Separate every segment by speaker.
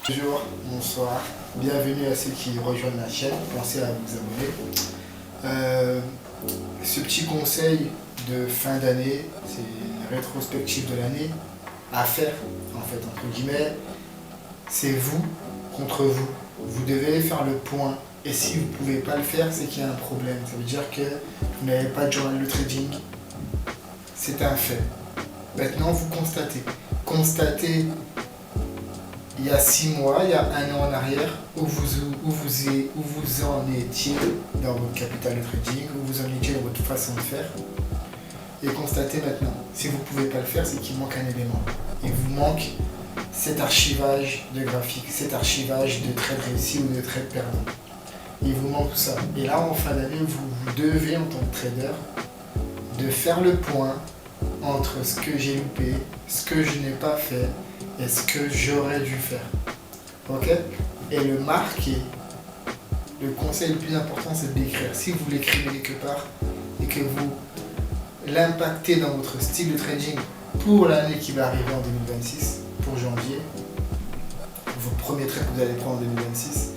Speaker 1: Bonjour, bonsoir, bienvenue à ceux qui rejoignent la chaîne, pensez à vous abonner. Ce petit conseil de fin d'année, c'est une rétrospective de l'année à faire, en fait, entre guillemets, c'est vous contre vous. Vous devez faire le point, et si vous ne pouvez pas le faire, c'est qu'il y a un problème. Ça veut dire que vous n'avez pas de journal de trading, c'est un fait. Maintenant, vous constatez. Constatez il y a 6 mois, il y a 1 an en arrière, où vous en étiez dans votre capital de trading, où vous en étiez dans votre façon de faire. Et constatez maintenant, si vous ne pouvez pas le faire, c'est qu'il manque un élément. Il vous manque cet archivage de graphique, cet archivage de trades réussis ou de trades perdants. Il vous manque tout ça. Et là, en fin d'année, vous devez, en tant que trader, de faire le point entre ce que j'ai loupé, ce que je n'ai pas fait et ce que j'aurais dû faire. Ok? Et le marquer. Le conseil le plus important, c'est de l'écrire. Si vous l'écrivez quelque part et que vous l'impactez dans votre style de trading pour l'année qui va arriver en 2026, pour janvier, vos premiers trades que vous allez prendre en 2026,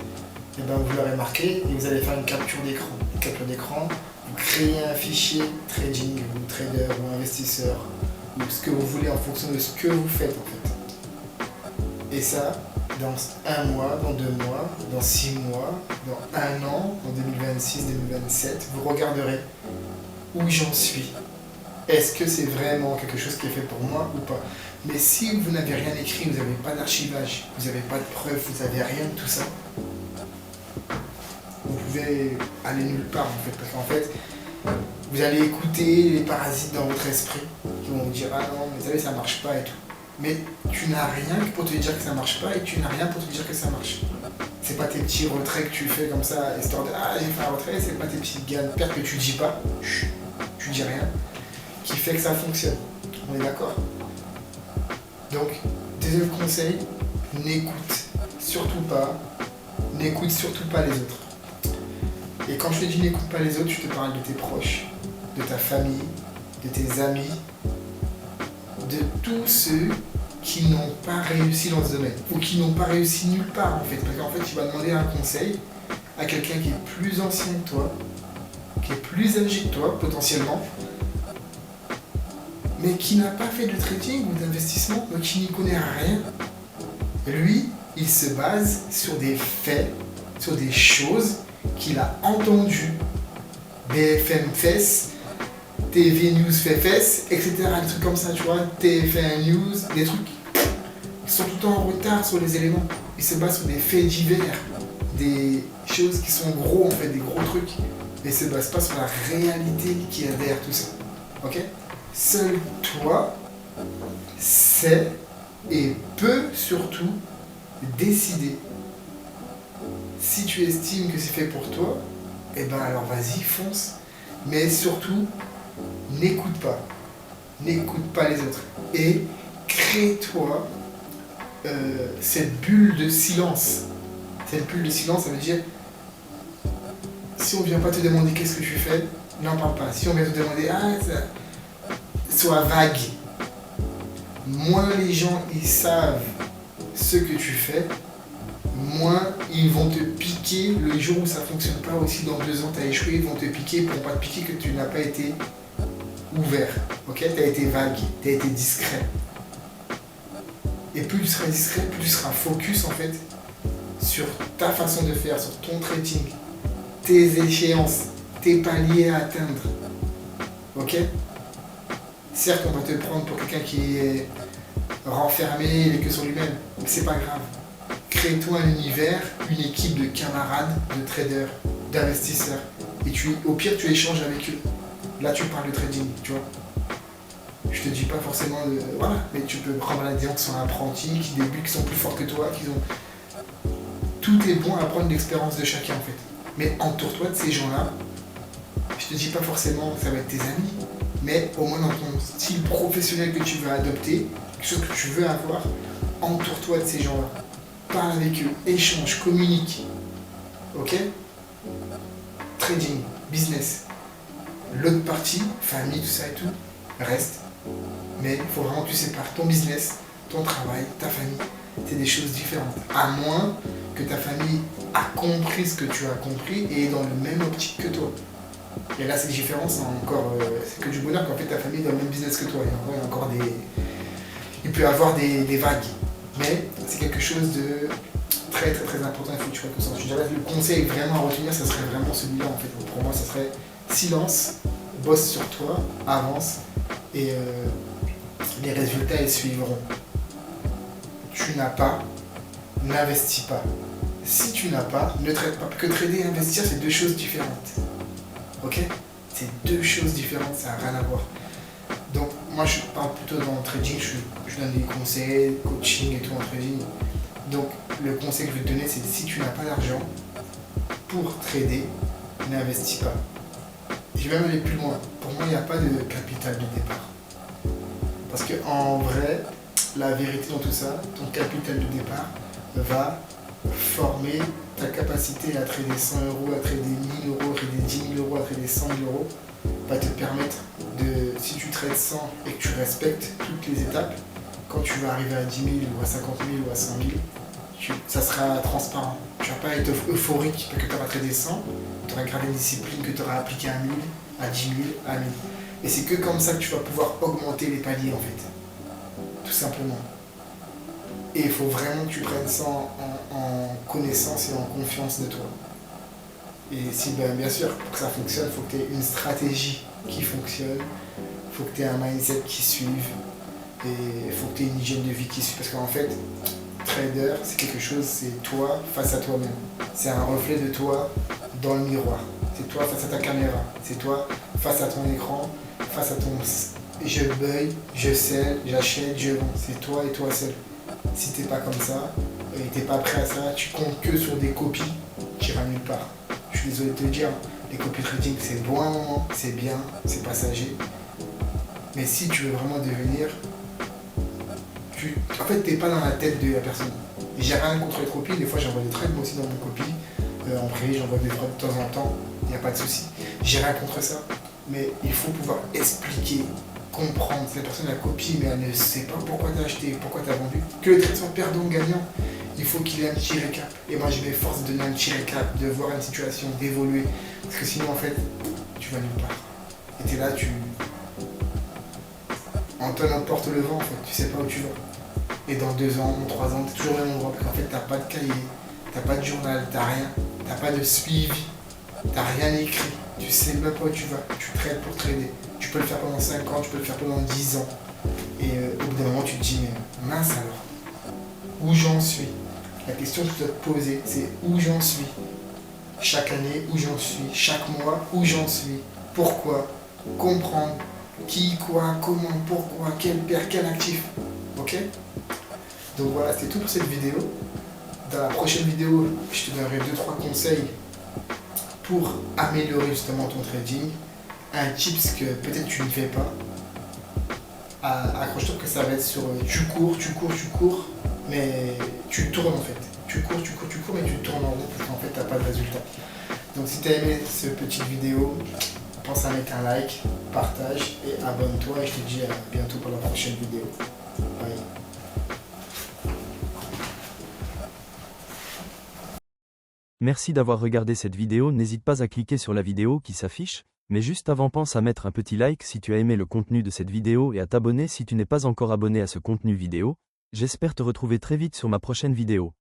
Speaker 1: et ben vous l'aurez marqué et vous allez faire une capture d'écran. Une capture d'écran, vous créez un fichier trading, ou trader, ou investisseur, ou ce que vous voulez en fonction de ce que vous faites en fait. Et ça, dans 1 mois, dans 2 mois, dans 6 mois, dans 1 an, en 2026, 2027, vous regarderez où j'en suis. Est-ce que c'est vraiment quelque chose qui est fait pour moi ou pas? Mais si vous n'avez rien écrit, vous n'avez pas d'archivage, vous n'avez pas de preuves, vous n'avez rien de tout ça, vous pouvez aller nulle part en fait. Parce qu'en fait, vous allez écouter les parasites dans votre esprit qui vont vous dire ah non, mais vous savez, ça marche pas et tout. Mais tu n'as rien pour te dire que ça marche pas et tu n'as rien pour te dire que ça marche. C'est pas tes petits retraits que tu fais comme ça, histoire de ah j'ai fait un retrait, c'est pas tes petites gains de perte que tu dis pas, tu dis rien, qui fait que ça fonctionne. On est d'accord? Donc, deuxième conseil, n'écoute surtout pas les autres. Et quand je te dis n'écoute pas les autres, je te parle de tes proches, de ta famille, de tes amis, de tous ceux qui n'ont pas réussi dans ce domaine, ou qui n'ont pas réussi nulle part en fait. Parce qu'en fait, tu vas demander un conseil à quelqu'un qui est plus ancien que toi, qui est plus âgé que toi potentiellement, mais qui n'a pas fait de trading ou d'investissement, donc qui n'y connaît rien. Lui, il se base sur des faits, sur des choses qu'il a entendues. BFM FES, TV News fait fesses, etc. Des trucs comme ça, tu vois, TF1 News, des trucs qui sont tout le temps en retard sur les éléments. Ils se basent sur des faits divers, des choses qui sont gros en fait, des gros trucs. Mais ils se basent pas sur la réalité qui est derrière tout ça. Ok? Seul toi sais et peux surtout décider. Si tu estimes que c'est fait pour toi, eh ben alors vas-y, fonce. Mais surtout, n'écoute pas les autres. Et crée-toi cette bulle de silence. Cette bulle de silence, ça veut dire, si on vient pas te demander qu'est-ce que tu fais, n'en parle pas. Si on vient te demander, sois vague. Moins les gens ils savent ce que tu fais, moins ils vont te piquer le jour où ça fonctionne pas. Aussi dans 2 ans tu as échoué, ils vont te piquer pour pas te piquer que tu n'as pas été ouvert, ok? Tu as été vague, tu as été discret. Et plus tu seras discret, plus tu seras focus en fait sur ta façon de faire, sur ton trading, tes échéances, tes paliers à atteindre, ok? Certes, on va te prendre pour quelqu'un qui est renfermé et que sur lui-même, mais c'est pas grave. Crée-toi un univers, une équipe de camarades, de traders, d'investisseurs. Et au pire, tu échanges avec eux. Là, tu parles de trading, tu vois. Je te dis pas forcément de... Voilà, mais tu peux prendre des gens qui sont apprentis, qui débutent, qui sont plus forts que toi, qui ont... Tout est bon à prendre l'expérience de chacun, en fait. Mais entoure-toi de ces gens-là. Je te dis pas forcément que ça va être tes amis, mais au moins dans ton style professionnel que tu veux adopter, quelque chose que tu veux avoir, entoure-toi de ces gens-là. Parle avec eux, échange, communique. Ok? Trading, business. L'autre partie, famille, tout ça et tout, reste. Mais il faut vraiment que tu sépares ton business, ton travail, ta famille. c'est des choses différentes. À moins que ta famille a compris ce que tu as compris et est dans le même optique que toi. Et là, c'est différent, c'est encore, c'est que du bonheur qu'en fait ta famille est dans le même business que toi. Et en vrai, il y a encore il peut y avoir des vagues. Mais c'est quelque chose de très très très important, il faut que tu fasses conscience. Je dirais que le conseil vraiment à retenir, ça serait vraiment celui-là en fait. Pour moi, ça serait silence, bosse sur toi, avance et les résultats ils suivront. Tu n'as pas, n'investis pas. Si tu n'as pas, ne trade pas. Parce que trader et investir, c'est deux choses différentes. Ok? C'est deux choses différentes, ça n'a rien à voir. Donc, moi, je parle plutôt dans le trading, je donne des conseils, coaching et tout en trading. Donc, le conseil que je vais te donner, c'est si tu n'as pas d'argent pour trader, n'investis pas. Je vais même aller plus loin. Pour moi, il n'y a pas de capital de départ. Parce qu'en vrai, la vérité dans tout ça, ton capital de départ va former ta capacité à trader 100 euros, à trader 1000 euros, à trader 10 000 euros, à trader 100 000 euros, va te permettre de, si tu trades 100 et que tu respectes toutes les étapes, quand tu vas arriver à 10 000 ou à 50 000 ou à 100 000, ça sera transparent. Tu ne vas pas être euphorique parce que tu auras tradé 100, tu auras gardé une discipline que tu auras appliquée à 1000, à 10 000, à 1000. Et c'est que comme ça que tu vas pouvoir augmenter les paliers en fait. Tout simplement. Et il faut vraiment que tu prennes ça en connaissance et en confiance de toi. Et si, bien sûr, pour que ça fonctionne, il faut que tu aies une stratégie qui fonctionne, il faut que tu aies un mindset qui suive, et il faut que tu aies une hygiène de vie qui suive. Parce qu'en fait, trader, c'est quelque chose, c'est toi face à toi-même. C'est un reflet de toi dans le miroir. C'est toi face à ta caméra. C'est toi face à ton écran, face à ton... Je buy, je sell, j'achète, je vends. C'est toi et toi seul. Si t'es pas comme ça, et t'es pas prêt à ça, tu comptes que sur des copies, tu iras nulle part. Je suis désolé de te dire, les copies trading c'est bon à un moment, c'est bien, c'est passager. Mais si tu veux vraiment devenir, en fait t'es pas dans la tête de la personne. Et j'ai rien contre les copies, des fois j'envoie des trades moi aussi dans mes copies. En privé j'envoie des trades de temps en temps, il n'y a pas de souci. J'ai rien contre ça. Mais il faut pouvoir expliquer, comprendre. Si la personne a copié mais elle ne sait pas pourquoi tu as acheté, pourquoi tu as vendu, que le trade soit perdant ou gagnant, il faut qu'il ait un petit récap. Et moi je m'efforce de donner un petit récap, de voir une situation, d'évoluer. Parce que sinon en fait, tu vas nulle part. Et t'es là, Antoine emporte le vent en fait, tu sais pas où tu vas. Et dans 2 ans, 3 ans, t'es toujours au même endroit. Parce qu'en fait t'as pas de cahier, t'as pas de journal, t'as rien, t'as pas de suivi, t'as rien écrit. Tu sais même pas où tu vas, tu trades pour trader. Tu peux le faire pendant 5 ans, tu peux le faire pendant 10 ans. Et au bout d'un moment, tu te dis, mais mince alors, où j'en suis? La question que tu dois te poser, c'est où j'en suis? Chaque année, où j'en suis? Chaque mois, où j'en suis? Pourquoi? Comprendre qui, quoi, comment, pourquoi, quel paire, quel actif. Ok? Donc voilà, c'était tout pour cette vidéo. Dans la prochaine vidéo, je te donnerai 2-3 conseils pour améliorer justement ton trading. Un tips que peut-être tu ne fais pas. Accroche-toi que ça va être sur tu cours, mais tu tournes en fait. Tu cours, mais tu tournes en rond parce qu'en fait tu n'as pas de résultat. Donc si tu as aimé cette petite vidéo, pense à mettre un like, partage et abonne-toi et je te dis à bientôt pour la prochaine vidéo. Bye.
Speaker 2: Merci d'avoir regardé cette vidéo, n'hésite pas à cliquer sur la vidéo qui s'affiche, mais juste avant pense à mettre un petit like si tu as aimé le contenu de cette vidéo et à t'abonner si tu n'es pas encore abonné à ce contenu vidéo. J'espère te retrouver très vite sur ma prochaine vidéo.